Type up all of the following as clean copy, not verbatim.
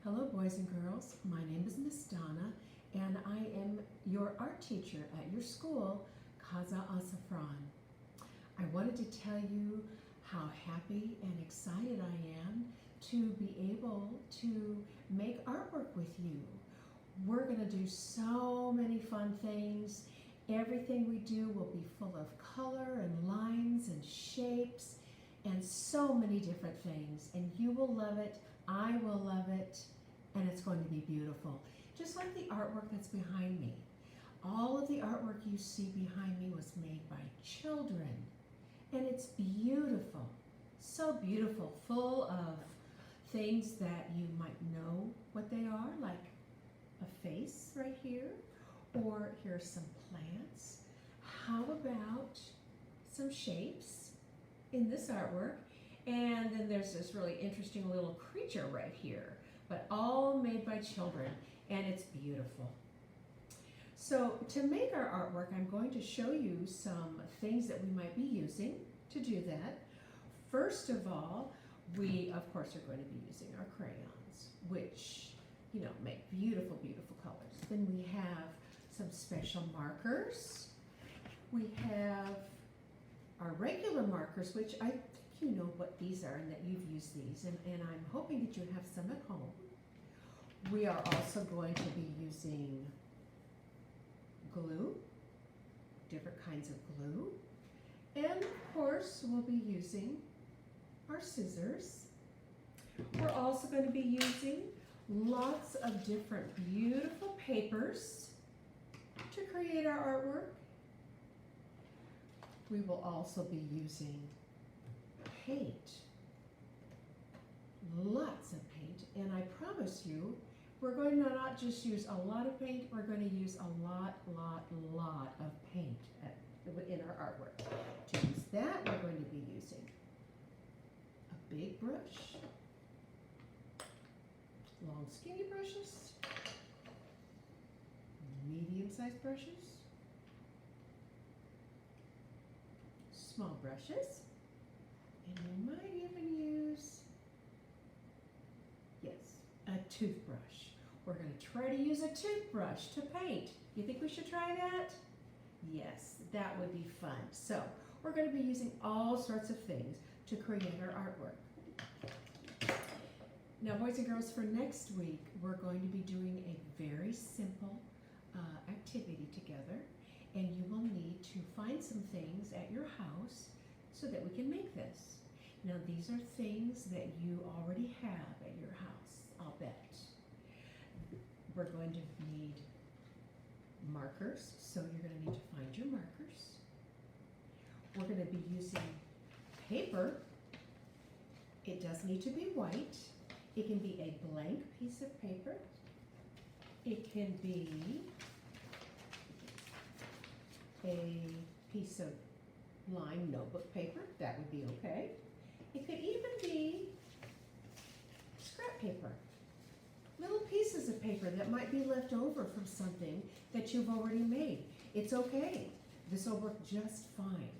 Hello, boys and girls. My name is Miss Donna, and I am your art teacher at your school, Casa, Azafran. I wanted to tell you how happy and excited I am to be able to make artwork with you. We're going to do so many fun things. Everything we do will be full of color and lines and shapes and so many different things, and you will love it. I will love it, and it's going to be beautiful. Just like the artwork that's behind me. All of the artwork you see behind me was made by children, and it's beautiful, so beautiful, full of things that you might know what they are, like a face right here, or here's some plants. How about some shapes in this artwork? And then there's this really interesting little creature right here, but all made by children, and it's beautiful. So to make our artwork, I'm going to show you some things that we might be using to do that. First of all, we of course are going to be using our crayons, which, you know, make beautiful, beautiful colors. Then we have some special markers. We have our regular markers, which I think you know what these are and that you've used these, and I'm hoping that you have some at home. We are also going to be using glue, different kinds of glue, and of course we'll be using our scissors. We're also going to be using lots of different beautiful papers to create our artwork. We will also be using paint, lots of paint, and I promise you we're going to not just use a lot of paint, we're going to use a lot of paint in our artwork. To use that, we're going to be using a big brush, long skinny brushes, medium-sized brushes, small brushes, and you might even use, yes, a toothbrush. We're going to try to use a toothbrush to paint. You think we should try that? Yes, that would be fun. So we're going to be using all sorts of things to create our artwork. Now, boys and girls, for next week, we're going to be doing a very simple activity together, and you will need to find some things at your house so that we can make this. Now, these are things that you already have at your house, I'll bet. We're going to need markers, so you're going to need to find your markers. We're going to be using paper. It does need to be white. It can be a blank piece of paper. It can be a piece of lined notebook paper. That would be okay. It could even be scrap paper. Little pieces of paper that might be left over from something that you've already made. It's okay. This will work just fine.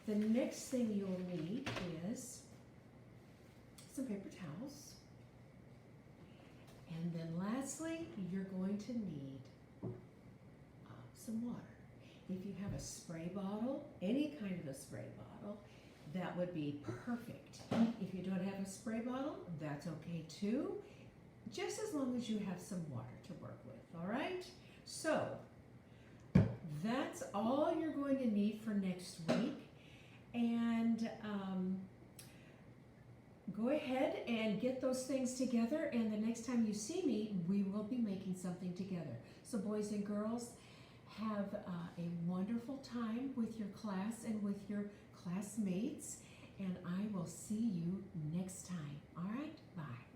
The next thing you'll need is some paper towels. And then lastly, you're going to need some water. If you have a spray bottle, any kind of a spray bottle, that would be perfect. If you don't have a spray bottle, that's okay too, just as long as you have some water to work with, all right? So, that's all you're going to need for next week. And go ahead and get those things together, and the next time you see me, we will be making something together. So boys and girls, have a wonderful time with your class and with your classmates, and I will see you next time. All right, bye.